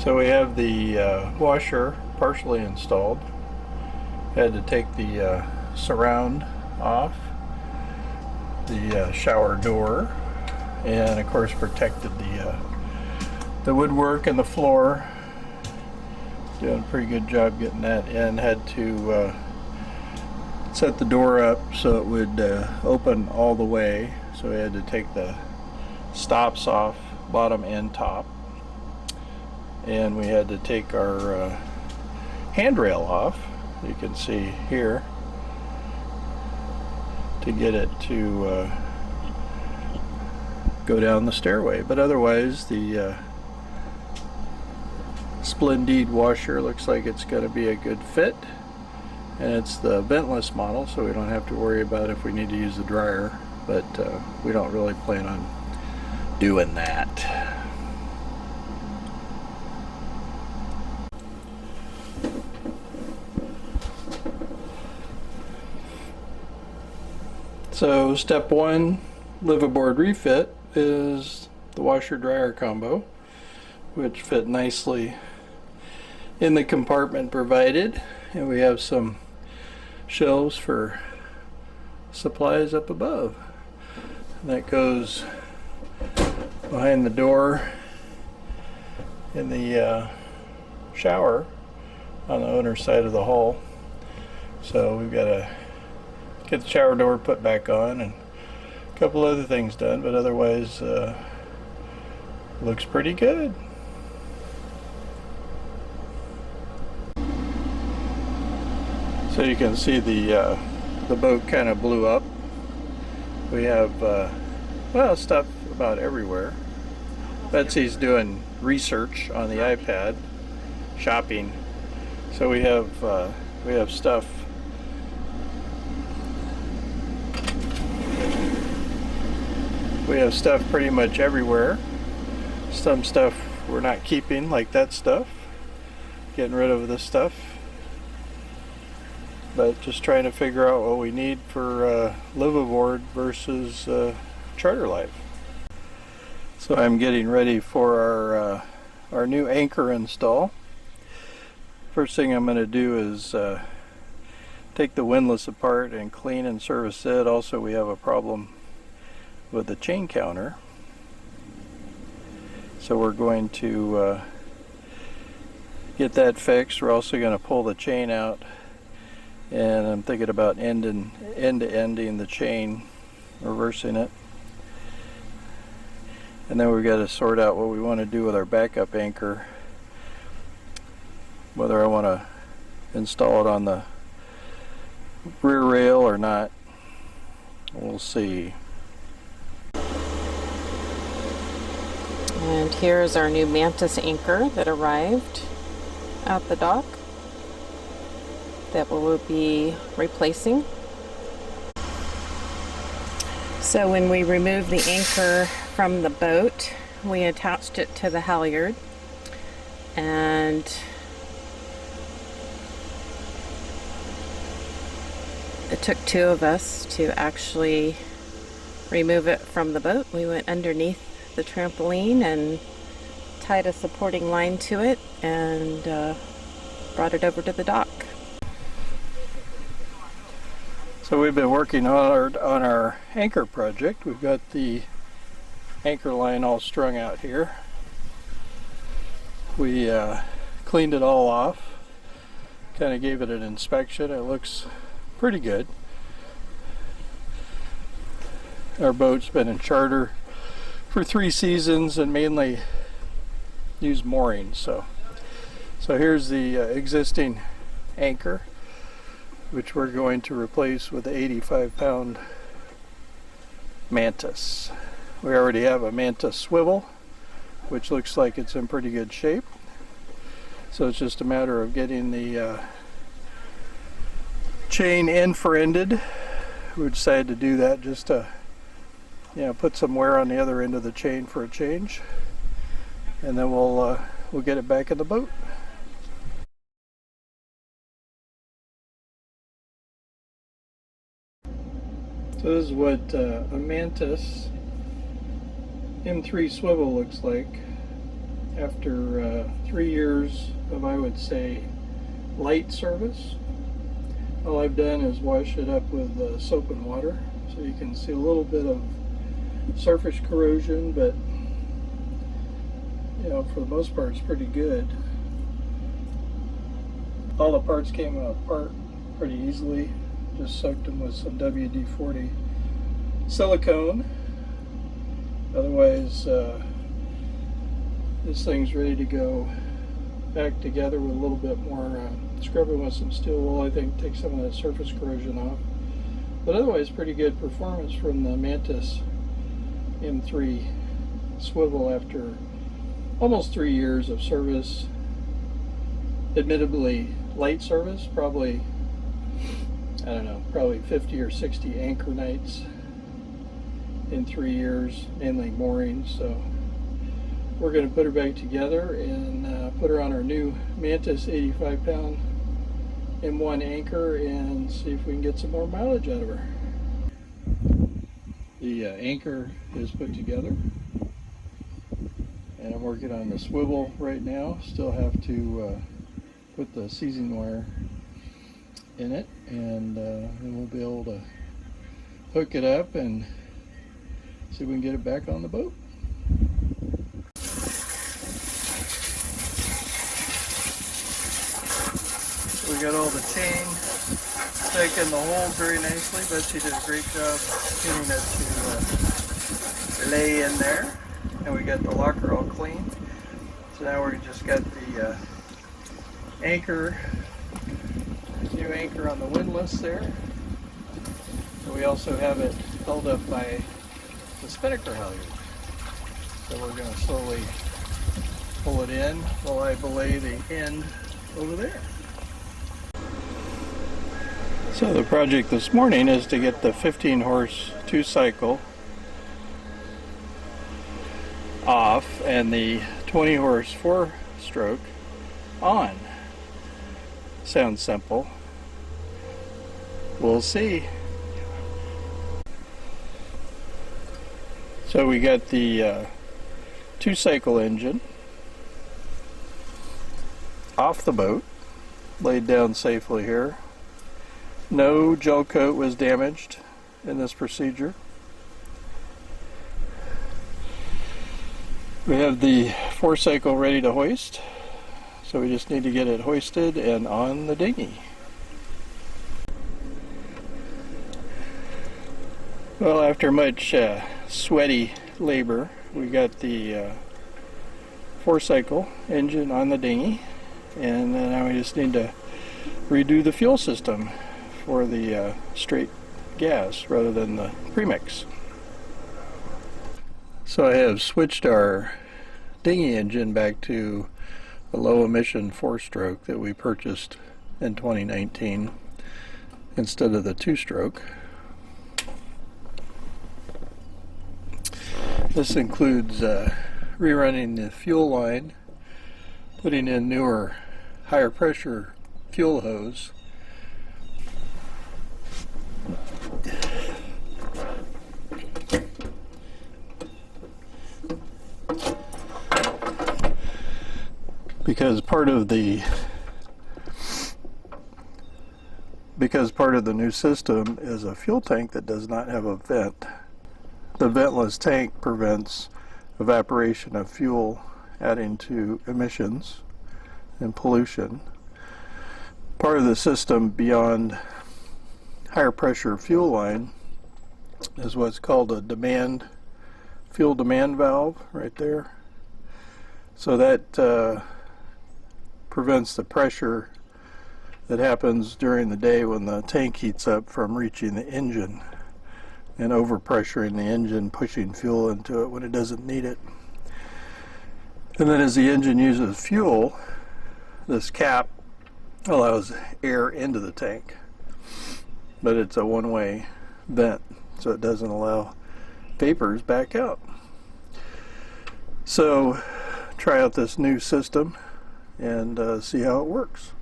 So we have the washer partially installed. Had to take the surround off, the shower door, and of course protected the woodwork and the floor. Doing a pretty good job getting that in. Had to set the door up so it would open all the way. So we had to take the stops off, bottom and top. And we had to take our handrail off, you can see here, to get it to go down the stairway. But otherwise, the Splendid washer looks like it's going to be a good fit, and it's the ventless model, so we don't have to worry about if we need to use the dryer, but we don't really plan on doing that. So step one, Liveaboard Refit, is the washer-dryer combo, which fit nicely in the compartment provided, and we have some shelves for supplies up above. And that goes behind the door in the shower on the owner's side of the hall. So we've got to get the shower door put back on and a couple other things done, but otherwise looks pretty good. So you can see the boat kind of blew up. We have well, stuff about everywhere. Betsy's doing research on the iPad, shopping. So we have stuff. We have stuff pretty much everywhere. Some stuff we're not keeping, like that stuff. Getting rid of this stuff. But just trying to figure out what we need for liveaboard versus charter life. So I'm getting ready for our new anchor install. First thing I'm going to do is take the windlass apart and clean and service it. Also, we have a problem with the chain counter, so we're going to get that fixed. We're also going to pull the chain out, and I'm thinking about end-to-ending the chain, reversing it, and then we've got to sort out what we want to do with our backup anchor, whether I want to install it on the rear rail or not. We'll see. And here's our new Mantus anchor that arrived at the dock that we will be replacing. So when we removed the anchor from the boat, we attached it to the halyard, and it took two of us to actually remove it from the boat. We went underneath the trampoline and tied a supporting line to it and brought it over to the dock. So we've been working hard on our anchor project. We've got the anchor line all strung out here. We cleaned it all off, kind of gave it an inspection. It looks pretty good. Our boat's been in charter for 3 seasons and mainly use moorings. So here's the existing anchor, which we're going to replace with the 85-pound Mantus. We already have a Mantus swivel, which looks like it's in pretty good shape. So it's just a matter of getting the chain end-ended. We decided to do that just to, you know, put some wear on the other end of the chain for a change, and then we'll get it back in the boat. So this is what a Mantus M3 swivel looks like after 3 years of, I would say, light service. All I've done is wash it up with soap and water, so you can see a little bit of surface corrosion, but you know, for the most part it's pretty good. All the parts came apart pretty easily. Just soaked them with some WD-40 silicone. Otherwise, this thing's ready to go back together with a little bit more scrubbing with some steel wool. I think take some of that surface corrosion off. But otherwise, pretty good performance from the Mantus M3 swivel after almost 3 years of service. Admittedly, light service, probably, I don't know, probably 50 or 60 anchor nights in 3 years, mainly moorings. So we're going to put her back together and put her on our new Mantus 85-pound M1 anchor and see if we can get some more mileage out of her. The anchor is put together, and I'm working on the swivel right now. Still have to put the seizing wire in it, and then we'll be able to hook it up and see if we can get it back on the boat. We got all the chain stuck in the hole very nicely. Betsy did a great job getting it to lay in there. And we got the locker all clean. So now we just got the anchor, new anchor on the windlass there. And we also have it held up by the spinnaker halyard. So we're going to slowly pull it in while I belay the end over there. So the project this morning is to get the 15-horse 2-cycle off and the 20-horse 4-stroke on. Sounds simple. We'll see. So we got the 2-cycle engine off the boat, laid down safely here. No gel coat was damaged in this procedure. We have the 4-cycle ready to hoist, so we just need to get it hoisted and on the dinghy. Well, after much sweaty labor, we got the 4-cycle engine on the dinghy, and now we just need to redo the fuel system for the straight gas rather than the premix. So I have switched our dinghy engine back to a low emission 4-stroke that we purchased in 2019 instead of the 2-stroke. This includes rerunning the fuel line, putting in newer higher pressure fuel hose, because part of the new system is a fuel tank that does not have a vent. The ventless tank prevents evaporation of fuel, adding to emissions and pollution. Part of the system beyond higher pressure fuel line is what's called a fuel demand valve right there. So that prevents the pressure that happens during the day when the tank heats up from reaching the engine and overpressuring the engine, pushing fuel into it when it doesn't need it. And then as the engine uses fuel, this cap allows air into the tank, but it's a one-way vent, so it doesn't allow vapors back out. So try out this new system and see how it works.